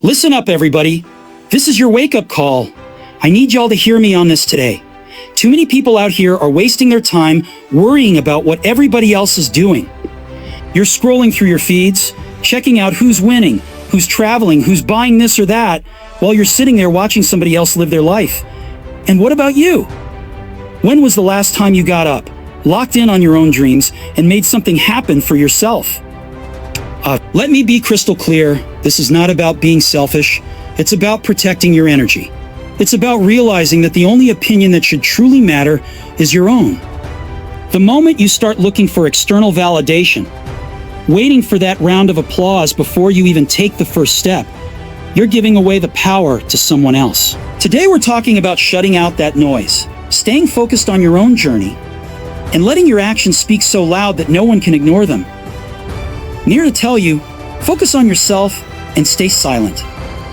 Listen up, everybody. This is your wake-up call. I need y'all to hear me on this today. Too many people out here are wasting their time worrying about what everybody else is doing. You're scrolling through your feeds, checking out who's winning, who's traveling, who's buying this or that, while you're sitting there watching somebody else live their life. And what about you? When was the last time you got up, locked in on your own dreams, and made something happen for yourself? Let me be crystal clear. This is not about being selfish. It's about protecting your energy. It's about realizing that the only opinion that should truly matter is your own. The moment you start looking for external validation, waiting for that round of applause before you even take the first step, you're giving away the power to someone else. Today we're talking about shutting out that noise, staying focused on your own journey, and letting your actions speak so loud that no one can ignore them. I'm here to tell you, focus on yourself and stay silent.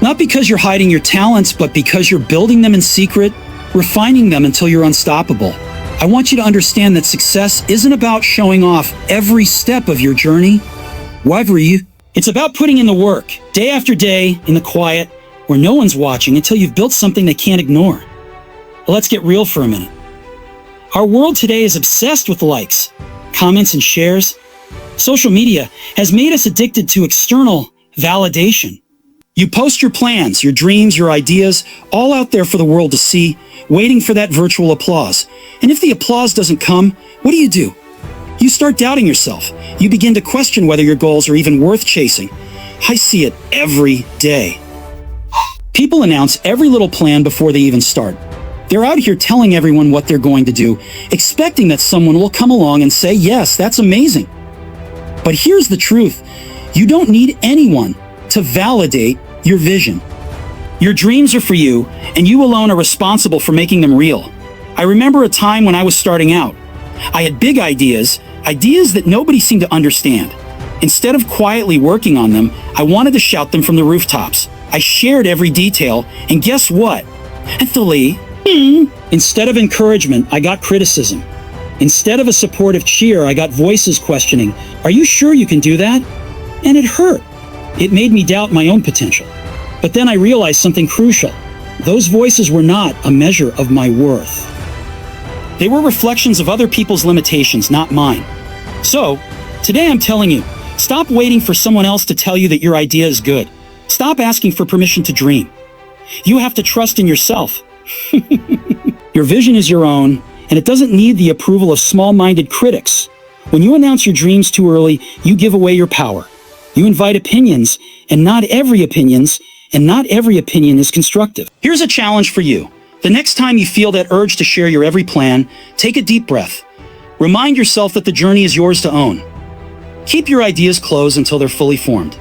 Not because you're hiding your talents, but because you're building them in secret, refining them until you're unstoppable. I want you to understand that success isn't about showing off every step of your journey. It's about putting in the work, day after day, in the quiet, where no one's watching, until you've built something they can't ignore. Well, let's get real for a minute. Our world today is obsessed with likes, comments, and shares. Social media has made us addicted to external validation. You post your plans, your dreams, your ideas, all out there for the world to see, waiting for that virtual applause. And if the applause doesn't come, what do? You start doubting yourself. You begin to question whether your goals are even worth chasing. I see it every day. People announce every little plan before they even start. They're out here telling everyone what they're going to do, expecting that someone will come along and say, yes, that's amazing. But here's the truth. You don't need anyone to validate your vision. Your dreams are for you, and you alone are responsible for making them real. I remember a time when I was starting out. I had big ideas that nobody seemed to understand. Instead of quietly working on them, I wanted to shout them from the rooftops. I shared every detail, and guess what? Instead of encouragement, I got criticism. Instead of a supportive cheer, I got voices questioning, "Are you sure you can do that?" And it hurt. It made me doubt my own potential. But then I realized something crucial. Those voices were not a measure of my worth. They were reflections of other people's limitations, not mine. So, today I'm telling you, stop waiting for someone else to tell you that your idea is good. Stop asking for permission to dream. You have to trust in yourself. Your vision is your own, and it doesn't need the approval of small-minded critics. When you announce your dreams too early, you give away your power. You invite opinions, and not every opinion is constructive. Here's a challenge for you. The next time you feel that urge to share your every plan, take a deep breath. Remind yourself that the journey is yours to own. Keep your ideas closed until they're fully formed.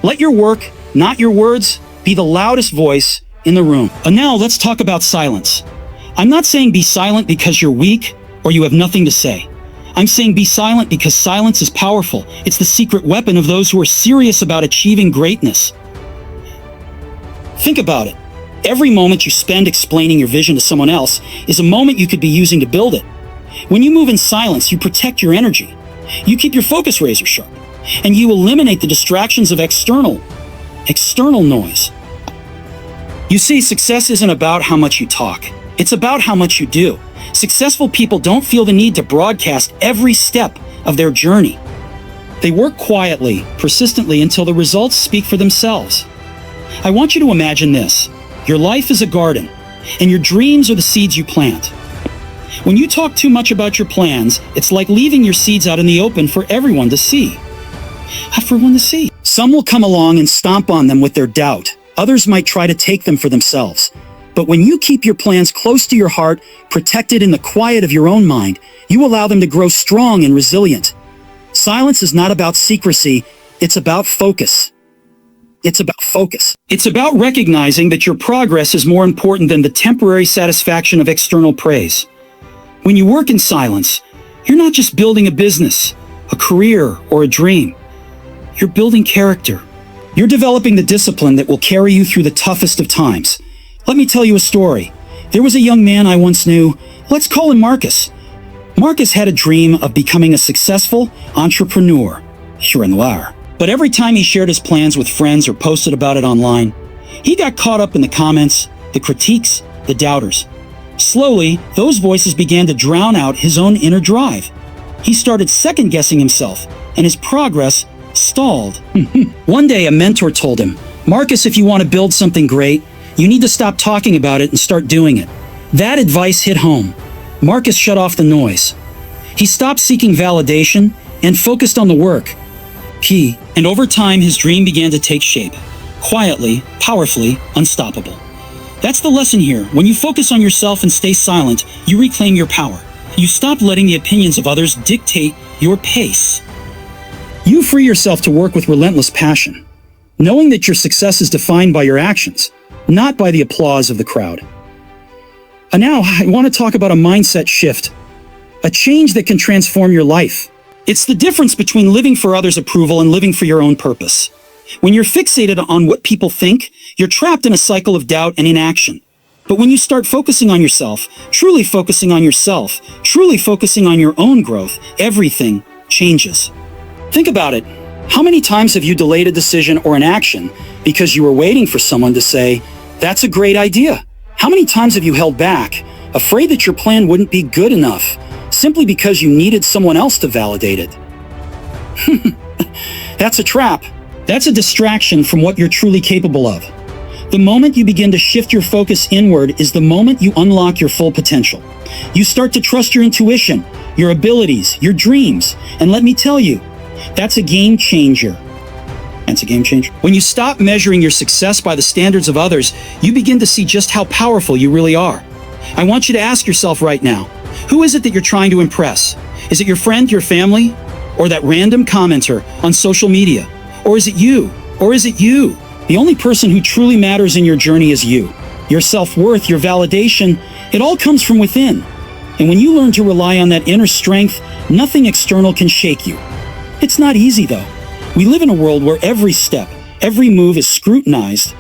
Let your work, not your words, be the loudest voice in the room. And now let's talk about silence. I'm not saying be silent because you're weak or you have nothing to say. I'm saying be silent because silence is powerful. It's the secret weapon of those who are serious about achieving greatness. Think about it. Every moment you spend explaining your vision to someone else is a moment you could be using to build it. When you move in silence, you protect your energy. You keep your focus razor sharp, and you eliminate the distractions of external noise. You see, success isn't about how much you talk. It's about how much you do. Successful people don't feel the need to broadcast every step of their journey. They work quietly, persistently, until the results speak for themselves. I want you to imagine this. Your life is a garden, and your dreams are the seeds you plant. When you talk too much about your plans, it's like leaving your seeds out in the open for everyone to see. Some will come along and stomp on them with their doubt. Others might try to take them for themselves. But when you keep your plans close to your heart, protected in the quiet of your own mind, you allow them to grow strong and resilient. Silence is not about secrecy, it's about focus. It's about recognizing that your progress is more important than the temporary satisfaction of external praise. When you work in silence, you're not just building a business, a career, or a dream. You're building character. You're developing the discipline that will carry you through the toughest of times. Let me tell you a story. There was a young man I once knew. Let's call him Marcus. Marcus had a dream of becoming a successful entrepreneur. But But every time he shared his plans with friends or posted about it online, he got caught up in the comments, the critiques, the doubters. Slowly, those voices began to drown out his own inner drive. He started second-guessing himself, and his progress stalled. One day, a mentor told him, "Marcus, if you want to build something great, you need to stop talking about it and start doing it." That advice hit home. Marcus shut off the noise. He stopped seeking validation and focused on the work. And over time, his dream began to take shape. Quietly, powerfully, unstoppable. That's the lesson here. When you focus on yourself and stay silent, you reclaim your power. You stop letting the opinions of others dictate your pace. You free yourself to work with relentless passion, knowing that your success is defined by your actions, not by the applause of the crowd. And now, I want to talk about a mindset shift, a change that can transform your life. It's the difference between living for others' approval and living for your own purpose. When you're fixated on what people think, you're trapped in a cycle of doubt and inaction. But when you start focusing on yourself, truly focusing on yourself, truly focusing on your own growth, everything changes. Think about it. How many times have you delayed a decision or an action because you were waiting for someone to say, "That's a great idea"? How many times have you held back, afraid that your plan wouldn't be good enough, simply because you needed someone else to validate it? That's a trap. That's a distraction from what you're truly capable of. The moment you begin to shift your focus inward is the moment you unlock your full potential. You start to trust your intuition, your abilities, your dreams, and let me tell you, that's a game changer. That's a game changer. When you stop measuring your success by the standards of others, you begin to see just how powerful you really are. I want you to ask yourself right now, who is it that you're trying to impress? Is it your friend, your family, or that random commenter on social media? Or is it you? Or is it you? The only person who truly matters in your journey is you. Your self-worth, your validation, it all comes from within. And when you learn to rely on that inner strength, nothing external can shake you. It's not easy though. We live in a world where every step, every move is scrutinized.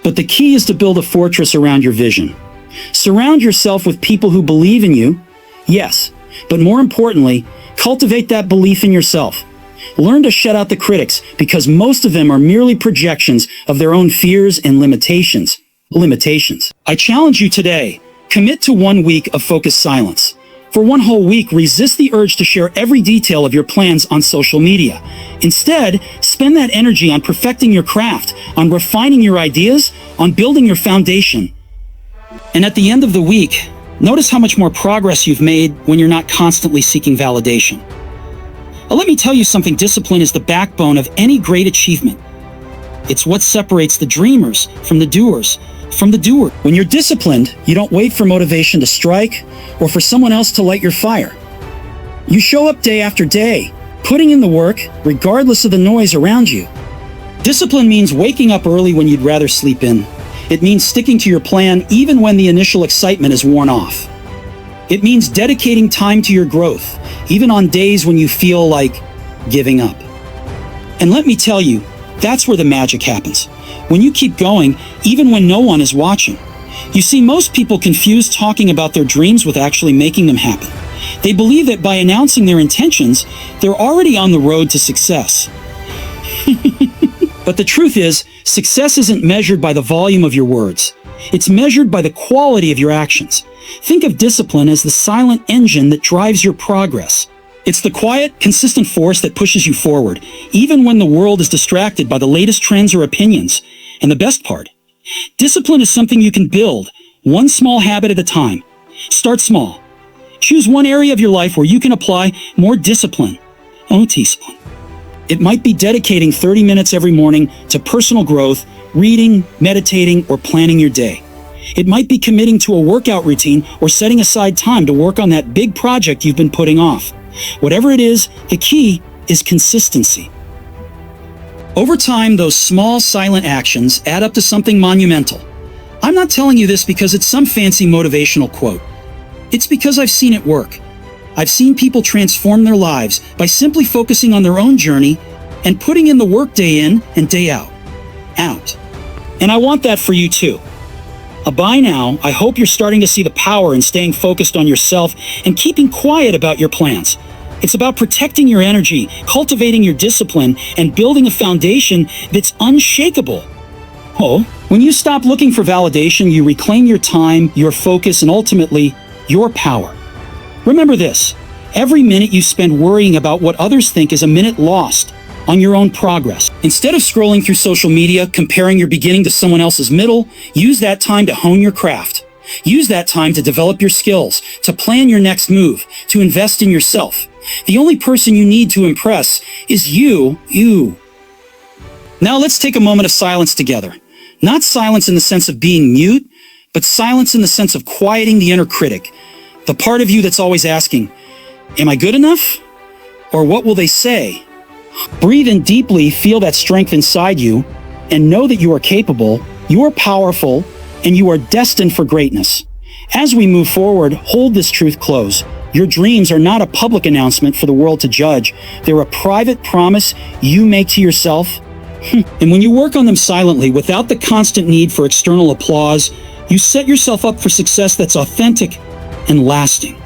But the key is to build a fortress around your vision. Surround yourself with people who believe in you, yes, but more importantly, cultivate that belief in yourself. Learn to shut out the critics, because most of them are merely projections of their own fears and limitations. I challenge you today, commit to 1 week of focused silence. For 1 whole week, resist the urge to share every detail of your plans on social media. Instead, spend that energy on perfecting your craft, on refining your ideas, on building your foundation. And at the end of the week, notice how much more progress you've made when you're not constantly seeking validation. Let me tell you something, discipline is the backbone of any great achievement. It's what separates the dreamers from the doers. When you're disciplined, you don't wait for motivation to strike or for someone else to light your fire. You show up day after day, putting in the work regardless of the noise around you. Discipline means waking up early when you'd rather sleep in. It means sticking to your plan even when the initial excitement is worn off. It means dedicating time to your growth, even on days when you feel like giving up. And let me tell you, that's where the magic happens. When you keep going, even when no one is watching. You see, most people confuse talking about their dreams with actually making them happen. They believe that by announcing their intentions, they're already on the road to success. But the truth is, success isn't measured by the volume of your words. It's measured by the quality of your actions. Think of discipline as the silent engine that drives your progress. It's the quiet, consistent force that pushes you forward, even when the world is distracted by the latest trends or opinions. And the best part, discipline is something you can build, one small habit at a time. Start small. Choose one area of your life where you can apply more discipline. Discipline. It might be dedicating 30 minutes every morning to personal growth, reading, meditating, or planning your day. It might be committing to a workout routine or setting aside time to work on that big project you've been putting off. Whatever it is, the key is consistency. Over time, those small, silent actions add up to something monumental. I'm not telling you this because it's some fancy motivational quote. It's because I've seen it work. I've seen people transform their lives by simply focusing on their own journey and putting in the work day in and day out. And I want that for you too. By now, I hope you're starting to see the power in staying focused on yourself and keeping quiet about your plans. It's about protecting your energy, cultivating your discipline, and building a foundation that's unshakable. Oh, when you stop looking for validation, you reclaim your time, your focus, and ultimately, your power. Remember this, every minute you spend worrying about what others think is a minute lost on your own progress. Instead of scrolling through social media, comparing your beginning to someone else's middle, use that time to hone your craft. Use that time to develop your skills, to plan your next move, to invest in yourself. The only person you need to impress is you. Now let's take a moment of silence together. Not silence in the sense of being mute, but silence in the sense of quieting the inner critic, the part of you that's always asking, am I good enough? Or what will they say? Breathe in deeply, feel that strength inside you, and know that you are capable, you are powerful, and you are destined for greatness. As we move forward, hold this truth close. Your dreams are not a public announcement for the world to judge. They're a private promise you make to yourself. And when you work on them silently, without the constant need for external applause, you set yourself up for success that's authentic and lasting.